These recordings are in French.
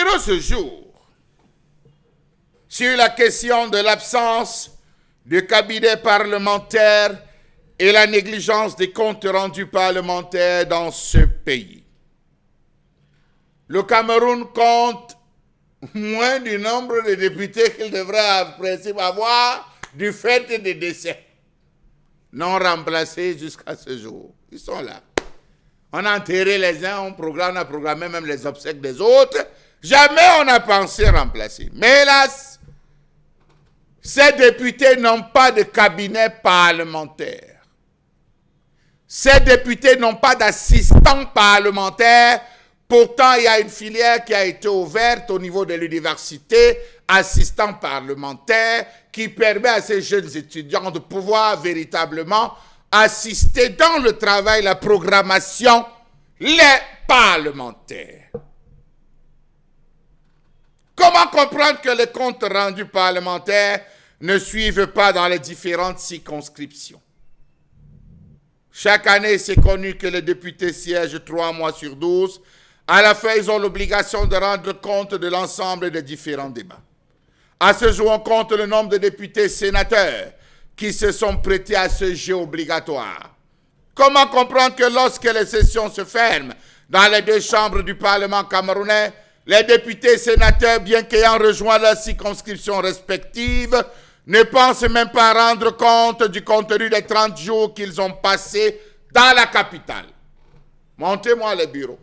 Revenons ce jour sur la question de l'absence de cabinet parlementaire et la négligence des comptes rendus parlementaires dans ce pays. Le Cameroun compte moins du nombre de députés qu'il devrait en principe avoir du fait des décès non remplacés jusqu'à ce jour. Ils sont là. On a enterré les uns, on a programmé même les obsèques des autres. Jamais on n'a pensé remplacer. Mais hélas, ces députés n'ont pas de cabinet parlementaire. Ces députés n'ont pas d'assistants parlementaires. Pourtant, il y a une filière qui a été ouverte au niveau de l'université, assistant parlementaire, qui permet à ces jeunes étudiants de pouvoir véritablement assister dans le travail, la programmation, les parlementaires. Comment comprendre que les comptes rendus parlementaires ne suivent pas dans les différentes circonscriptions? Chaque année, c'est connu que les députés siègent 3 mois sur 12. À la fin, ils ont l'obligation de rendre compte de l'ensemble des différents débats. À ce jour, on compte le nombre de députés sénateurs qui se sont prêtés à ce jeu obligatoire. Comment comprendre que lorsque les sessions se ferment dans les 2 chambres du Parlement camerounais, les députés sénateurs, bien qu'ayant rejoint leurs circonscriptions respectives, ne pensent même pas rendre compte du contenu des 30 jours qu'ils ont passés dans la capitale? Montez-moi les bureaux.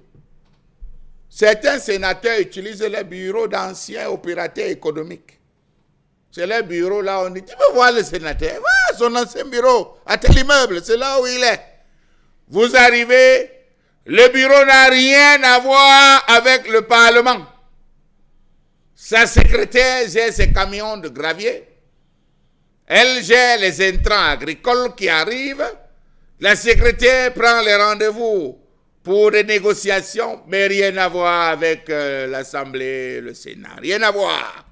Certains sénateurs utilisent les bureaux d'anciens opérateurs économiques. C'est les bureaux là, on dit, tu peux voir le sénateur, voilà son ancien bureau, à tel immeuble, c'est là où il est. Vous arrivez, le bureau n'a rien à voir avec le Parlement. Sa secrétaire gère ses camions de gravier. Elle gère les intrants agricoles qui arrivent. La secrétaire prend les rendez-vous pour des négociations, mais rien à voir avec l'Assemblée, le Sénat. Rien à voir.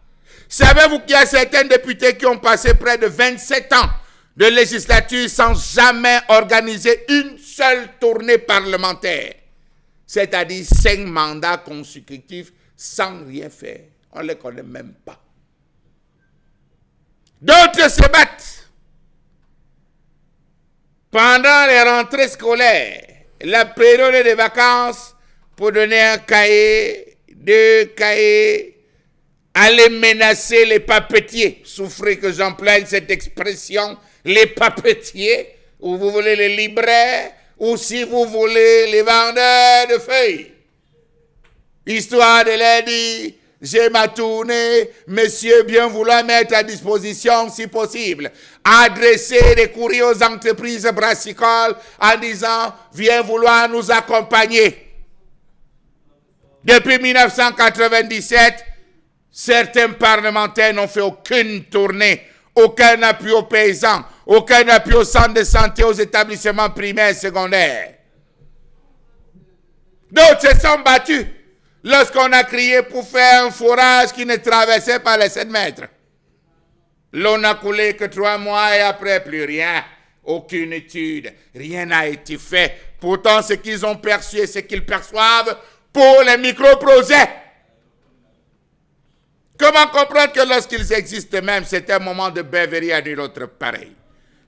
Savez-vous qu'il y a certains députés qui ont passé près de 27 ans de législature sans jamais organiser une seule tournée parlementaire? C'est-à-dire 5 mandats consécutifs sans rien faire. On ne les connaît même pas. D'autres se battent pendant les rentrées scolaires, la période des vacances, pour donner un cahier, 2 cahiers, aller menacer les papetiers. Souffrez que j'emploie cette expression, les papetiers, ou vous voulez les libraires, ou si vous voulez les vendeurs de feuilles. Histoire de leur dire, j'ai ma tournée, messieurs, bien vouloir mettre à disposition, si possible, adresser des courriers aux entreprises brassicoles en disant, viens vouloir nous accompagner. Depuis 1997, certains parlementaires n'ont fait aucune tournée, aucun appui aux paysans, aucun appui aux centres de santé, aux établissements primaires et secondaires. D'autres se sont battus lorsqu'on a crié pour faire un forage qui ne traversait pas les 7 mètres. L'eau n'a coulé que 3 mois et après plus rien. Aucune étude, rien n'a été fait. Pourtant, ce qu'ils ont perçu et ce qu'ils perçoivent pour les micro-projets. Comment comprendre que lorsqu'ils existent même, c'est un moment de beuverie à nul autre pareil?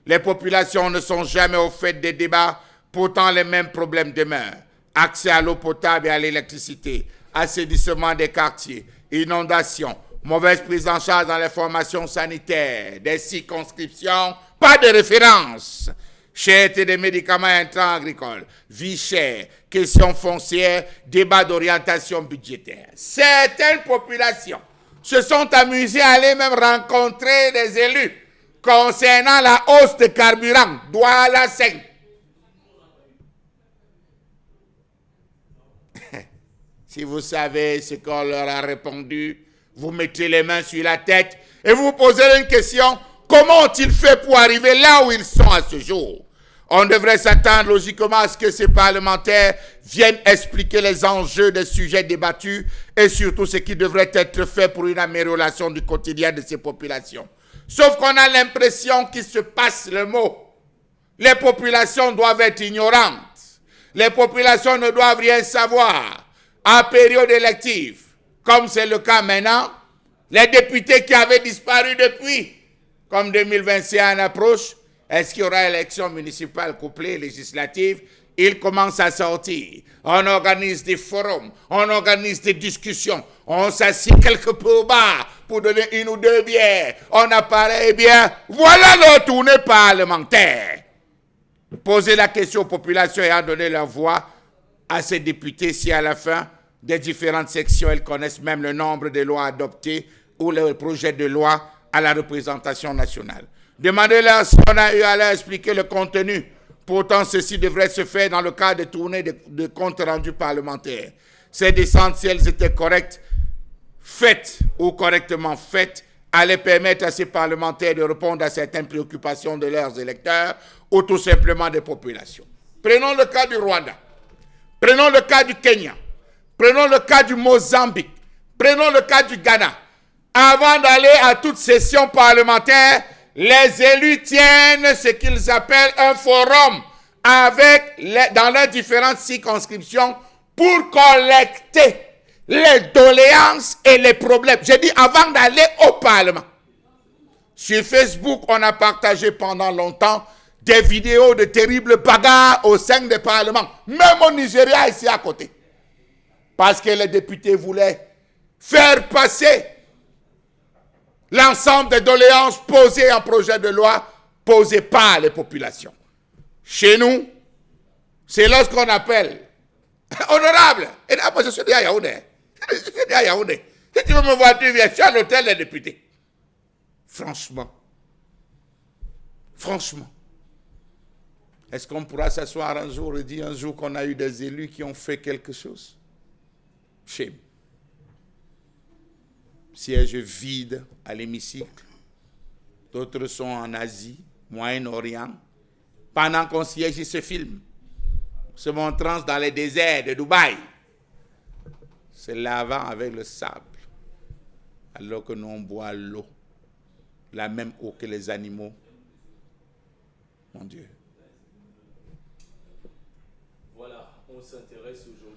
Les populations ne sont jamais au fait des débats, pourtant les mêmes problèmes demeurent. Accès à l'eau potable et à l'électricité, assainissement des quartiers, inondations, mauvaise prise en charge dans les formations sanitaires, des circonscriptions, pas de référence. Cherté des médicaments intrants agricoles, vie chère, questions foncières, débat d'orientation budgétaire. Certaines populations se sont amusées à aller même rencontrer des élus concernant la hausse de carburant, Douala 5. Si vous savez ce qu'on leur a répondu, vous mettez les mains sur la tête et vous vous posez une question, comment ont-ils fait pour arriver là où ils sont à ce jour? On devrait s'attendre logiquement à ce que ces parlementaires viennent expliquer les enjeux des sujets débattus et surtout ce qui devrait être fait pour une amélioration du quotidien de ces populations. Sauf qu'on a l'impression qu'il se passe le mot. Les populations doivent être ignorantes. Les populations ne doivent rien savoir. En période élective, comme c'est le cas maintenant, les députés qui avaient disparu depuis, comme 2021 approche, est-ce qu'il y aura élection municipale couplée, législative? Ils commencent à sortir. On organise des forums, on organise des discussions, on s'assied quelque peu bas pour donner une ou deux bières. On apparaît bien. Voilà notre tournée parlementaire. Poser la question aux populations et en donner leur voix à ces députés si à la fin des différentes sections, elles connaissent même le nombre de lois adoptées ou le projet de loi à la représentation nationale. Demandez-leur si on a eu à leur expliquer le contenu. Pourtant, ceci devrait se faire dans le cadre de tournées de comptes rendus parlementaires. Ces descentes, si elles étaient correctes, faites ou correctement faites, allaient permettre à ces parlementaires de répondre à certaines préoccupations de leurs électeurs ou tout simplement des populations. Prenons le cas du Rwanda. Prenons le cas du Kenya. Prenons le cas du Mozambique. Prenons le cas du Ghana. Avant d'aller à toute session parlementaire, les élus tiennent ce qu'ils appellent un forum dans leurs différentes circonscriptions pour collecter les doléances et les problèmes. J'ai dit avant d'aller au Parlement. Sur Facebook, on a partagé pendant longtemps des vidéos de terribles bagarres au sein des parlements, même au Nigeria, ici à côté. Parce que les députés voulaient faire passer l'ensemble des doléances posées en projet de loi posées par les populations. Chez nous, c'est lorsqu'on appelle honorable. Et là, moi, je suis à Yaoundé. Je suis à Yaoundé. Si tu veux me voir, tu viens, je suis à l'hôtel des députés. Franchement. Est-ce qu'on pourra s'asseoir un jour et dire un jour qu'on a eu des élus qui ont fait quelque chose? Shame. Siège vide à l'hémicycle. D'autres sont en Asie, Moyen-Orient. Pendant qu'on siège, ils se filment. Se montrant dans les déserts de Dubaï. Se lavant avec le sable. Alors que nous on boit l'eau. La même eau que les animaux. Mon Dieu. Voilà, on s'intéresse aujourd'hui